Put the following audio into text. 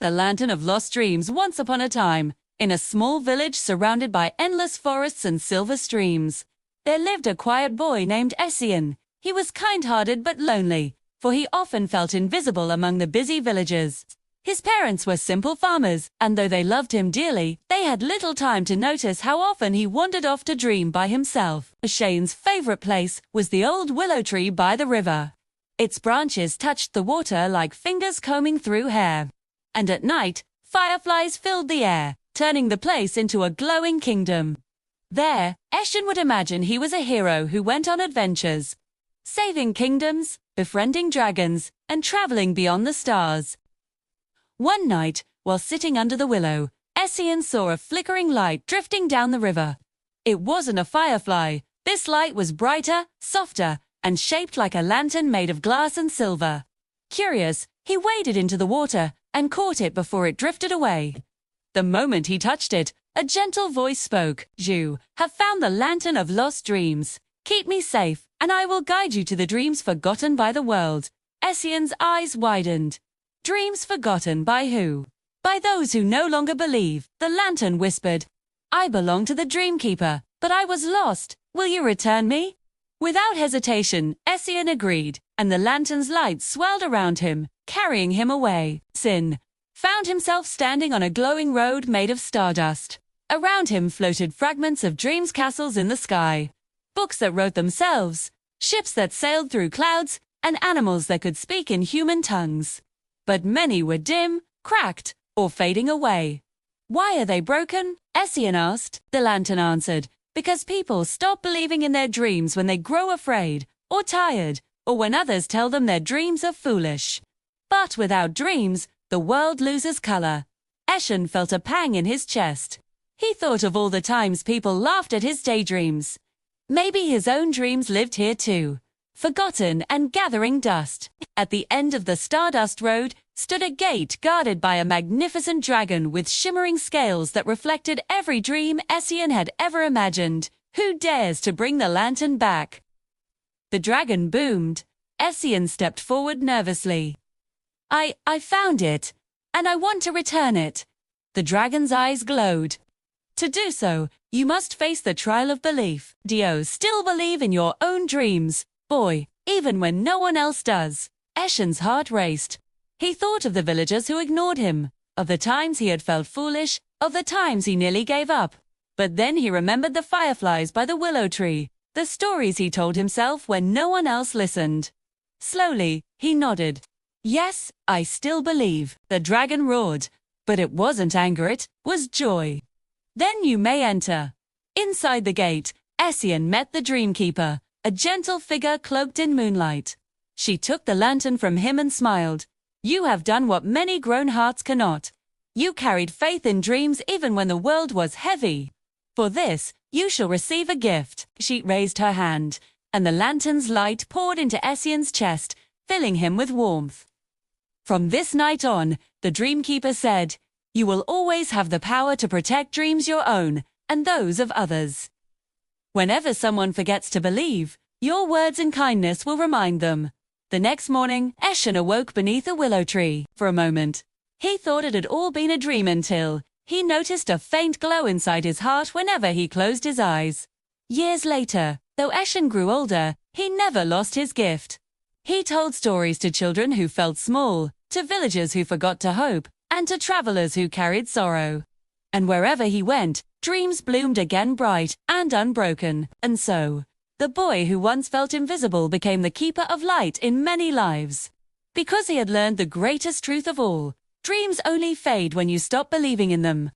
The Lantern of Lost Dreams. Once upon a time, in a small village surrounded by endless forests and silver streams, there lived a quiet boy named Ehsan. He was kind-hearted but lonely, for he often felt invisible among the busy villagers. His parents were simple farmers, and though they loved him dearly, they had little time to notice how often he wandered off to dream by himself. Ehsan's favorite place was the old willow tree by the river. Its branches touched the water like fingers combing through hair. And at night, fireflies filled the air, turning the place into a glowing kingdom. There, Ehsan would imagine he was a hero who went on adventures, saving kingdoms, befriending dragons, and traveling beyond the stars. One night, while sitting under the willow, Ehsan saw a flickering light drifting down the river. It wasn't a firefly. This light was brighter, softer, and shaped like a lantern made of glass and silver. Curious, he waded into the water and caught it before it drifted away. The moment he touched it, a gentle voice spoke. "You have found the Lantern of Lost Dreams. Keep me safe, and I will guide you to the dreams forgotten by the world." Ehsan's eyes widened. Dreams forgotten by who? By those who no longer believe. The lantern whispered, "I belong to the Dreamkeeper, but I was lost. Will you return me?" Without hesitation, Ehsan agreed, and the lantern's light swirled around him, carrying him away. Ehsan found himself standing on a glowing road made of stardust. Around him floated fragments of dreams, castles in the sky, books that wrote themselves, ships that sailed through clouds, and animals that could speak in human tongues. But many were dim, cracked, or fading away. "Why are they broken?" Ehsan asked. The lantern answered, "Because people stop believing in their dreams when they grow afraid, or tired, or when others tell them their dreams are foolish. But without dreams, the world loses color." Ehsan felt a pang in his chest. He thought of all the times people laughed at his daydreams. Maybe his own dreams lived here too, forgotten and gathering dust. At the end of the Stardust Road stood a gate guarded by a magnificent dragon with shimmering scales that reflected every dream Ehsan had ever imagined. "Who dares to bring the lantern back?" The dragon boomed. Ehsan stepped forward nervously. I found it, and I want to return it." The dragon's eyes glowed. "To do so, you must face the trial of belief. Do you still believe in your own dreams, boy, even when no one else does?" Ehsan's heart raced. He thought of the villagers who ignored him, of the times he had felt foolish, of the times he nearly gave up. But then he remembered the fireflies by the willow tree, the stories he told himself when no one else listened. Slowly, he nodded. "Yes, I still believe." The dragon roared, but it wasn't anger, it was joy. "Then you may enter." Inside the gate, Ehsan met the Dreamkeeper, a gentle figure cloaked in moonlight. She took the lantern from him and smiled. "You have done what many grown hearts cannot. You carried faith in dreams even when the world was heavy. For this, you shall receive a gift." She raised her hand, and the lantern's light poured into Ehsan's chest, filling him with warmth. From this night on, the Dreamkeeper said, "You will always have the power to protect dreams your own and those of others. Whenever someone forgets to believe, your words and kindness will remind them." The next morning, Ehsan awoke beneath a willow tree. For a moment, he thought it had all been a dream until he noticed a faint glow inside his heart whenever he closed his eyes. Years later, though Ehsan grew older, he never lost his gift. He told stories to children who felt small, to villagers who forgot to hope, and to travelers who carried sorrow. And wherever he went, dreams bloomed again bright and unbroken. And so, the boy who once felt invisible became the keeper of light in many lives. Because he had learned the greatest truth of all: dreams only fade when you stop believing in them.